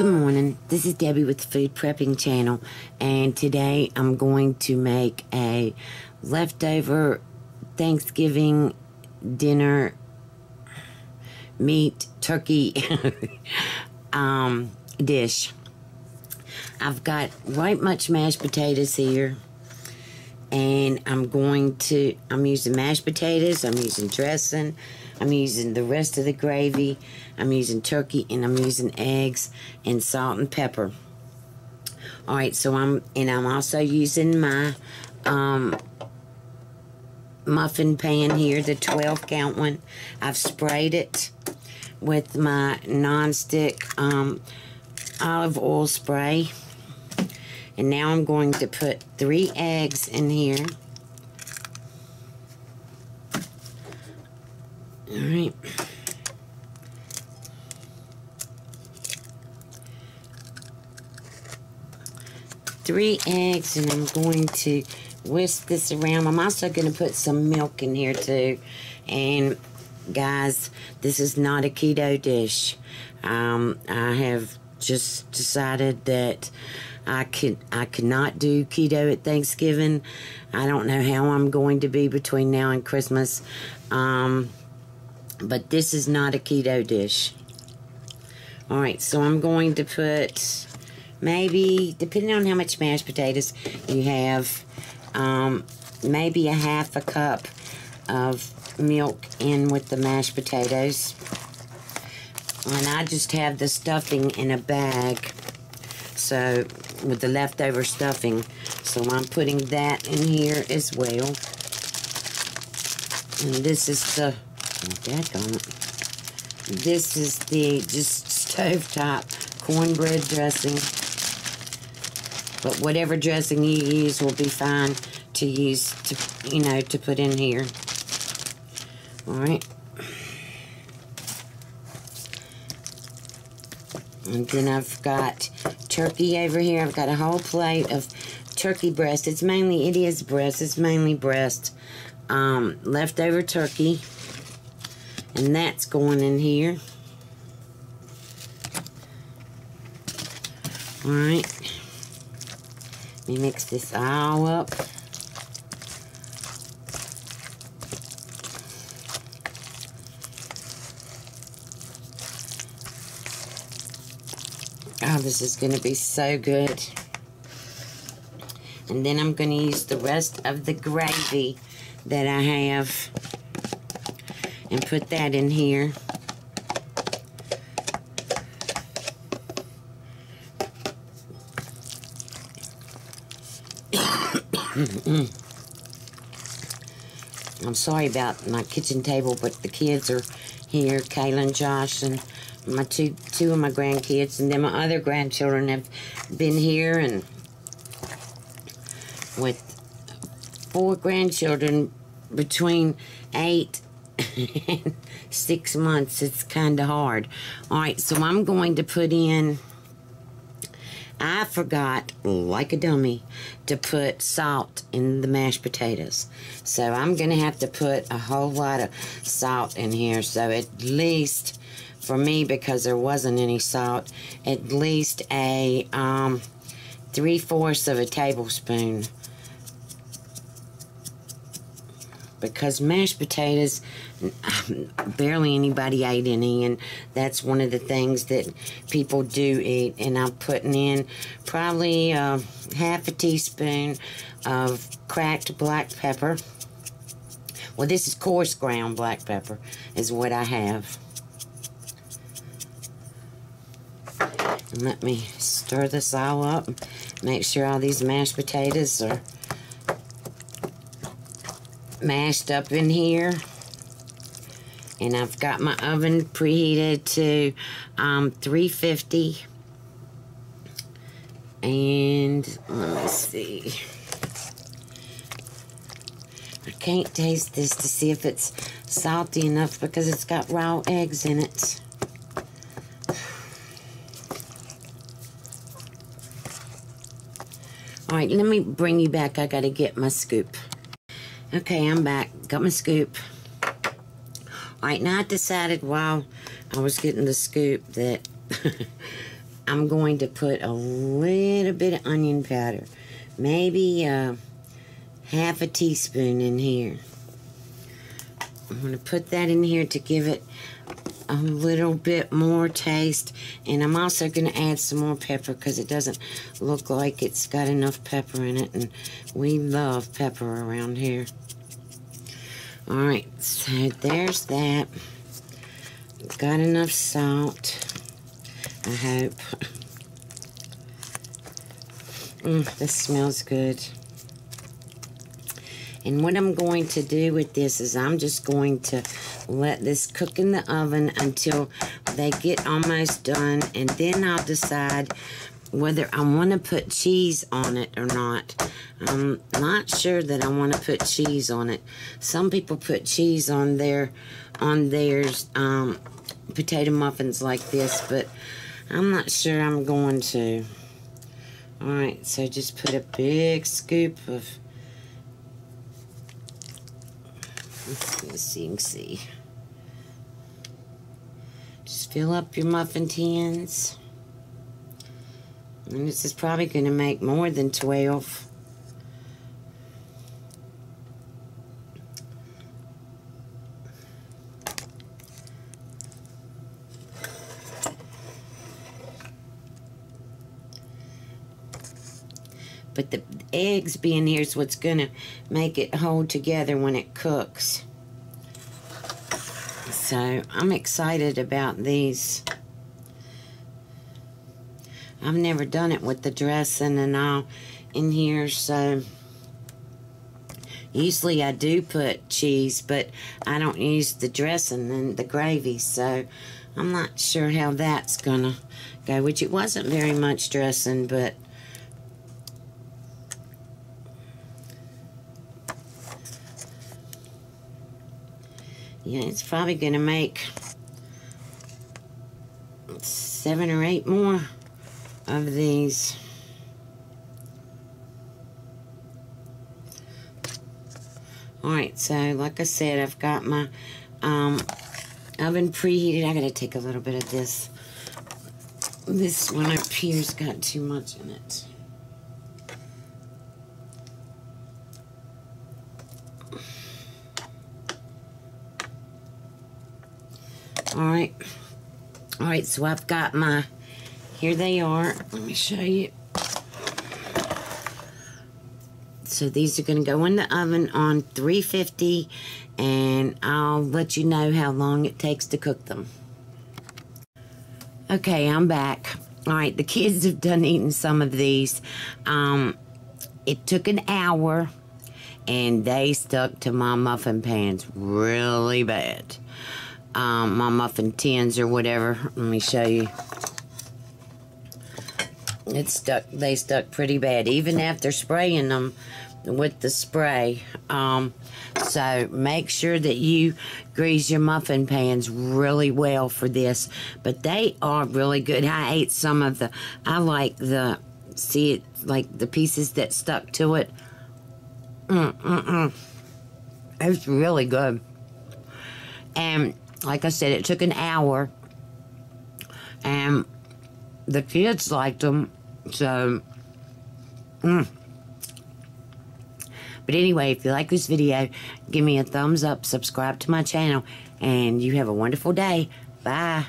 Good morning. This is Debbie with the Food Prepping channel, and today I'm going to make a leftover Thanksgiving dinner meat turkey dish. I've got right much mashed potatoes here, and I'm using mashed potatoes, I'm using dressing, I'm using the rest of the gravy, I'm using turkey, and I'm using eggs and salt and pepper. Alright, so I'm also using my muffin pan here, the 12 count one. I've sprayed it with my non-stick olive oil spray. And now I'm going to put 3 eggs in here. Alright. Three eggs, and I'm going to whisk this around. I'm also going to put some milk in here too. And guys, this is not a keto dish. I have just decided that I could not do keto at Thanksgiving. I don't know how I'm going to be between now and Christmas. But this is not a keto dish. Alright, so I'm going to put maybe, depending on how much mashed potatoes you have, maybe a half a cup of milk in with the mashed potatoes. And I just have the stuffing in a bag, so with the leftover stuffing, so I'm putting that in here as well. And this is the, this is the just stovetop cornbread dressing, but whatever dressing you use will be fine to use to put in here. All right. And then I've got turkey over here. I've got a whole plate of turkey breast. It is breast. It's mainly breast. Leftover turkey. And that's going in here. Alright. Let me mix this all up. Oh, this is going to be so good. And then I'm going to use the rest of the gravy that I have and put that in here. I'm sorry about my kitchen table, but the kids are here, Kayla and Josh, and my two of my grandkids, and then my other grandchildren have been here, and with 4 grandchildren between 8 and 6 months, it's kind of hard. Alright, so I'm going to put in, I forgot, like a dummy, to put salt in the mashed potatoes. So I'm going to have to put a whole lot of salt in here. So at least, for me, because there wasn't any salt, at least a 3/4 of a tablespoon. Because mashed potatoes, barely anybody ate any, and that's one of the things that people do eat. And I'm putting in probably half a teaspoon of cracked black pepper. Well, this is coarse ground black pepper is what I have. And let me stir this all up. Make sure all these mashed potatoes are mashed up in here. And I've got my oven preheated to 350. And let me see. I can't taste this to see if it's salty enough because it's got raw eggs in it. Alright, let me bring you back. I gotta get my scoop. Okay, I'm back. Got my scoop. Alright, now I decided while I was getting the scoop that I'm going to put a little bit of onion powder. Maybe half a teaspoon in here. I'm going to put that in here to give it a little bit more taste. And I'm also going to add some more pepper because it doesn't look like it's got enough pepper in it. And we love pepper around here. Alright, so there's that. Got enough salt, I hope. This smells good. And what I'm going to do with this is I'm just going to let this cook in the oven until they get almost done, and then I'll decide whether I want to put cheese on it or not. I'm not sure that I want to put cheese on it. Some people put cheese on theirs potato muffins like this, but I'm not sure I'm going to. Alright, so just put a big scoop of, let's see, you can see. Just fill up your muffin tins. And this is probably going to make more than 12. But the eggs being here is what's going to make it hold together when it cooks. So I'm excited about these. I've never done it with the dressing and all in here, so usually I do put cheese, but I don't use the dressing and the gravy, so I'm not sure how that's gonna go, which it wasn't very much dressing, but yeah, it's probably gonna make 7 or 8 more of these. Alright, so like I said, I've got my oven preheated. I gotta take a little bit of this. This one up here's got too much in it. Alright. Alright, so I've got my, here they are. Let me show you. So these are going to go in the oven on 350, and I'll let you know how long it takes to cook them. Okay, I'm back. Alright, the kids have done eating some of these. It took an hour, and they stuck to my muffin pans really bad. My muffin tins or whatever. Let me show you. They stuck pretty bad, even after spraying them with the spray. So make sure that you grease your muffin pans really well for this. But they are really good. I ate some of the, I like the, see it, like the pieces that stuck to it. It's really good. And like I said, it took an hour, and the kids liked them, so, But anyway, if you like this video, give me a thumbs up, subscribe to my channel, and you have a wonderful day. Bye.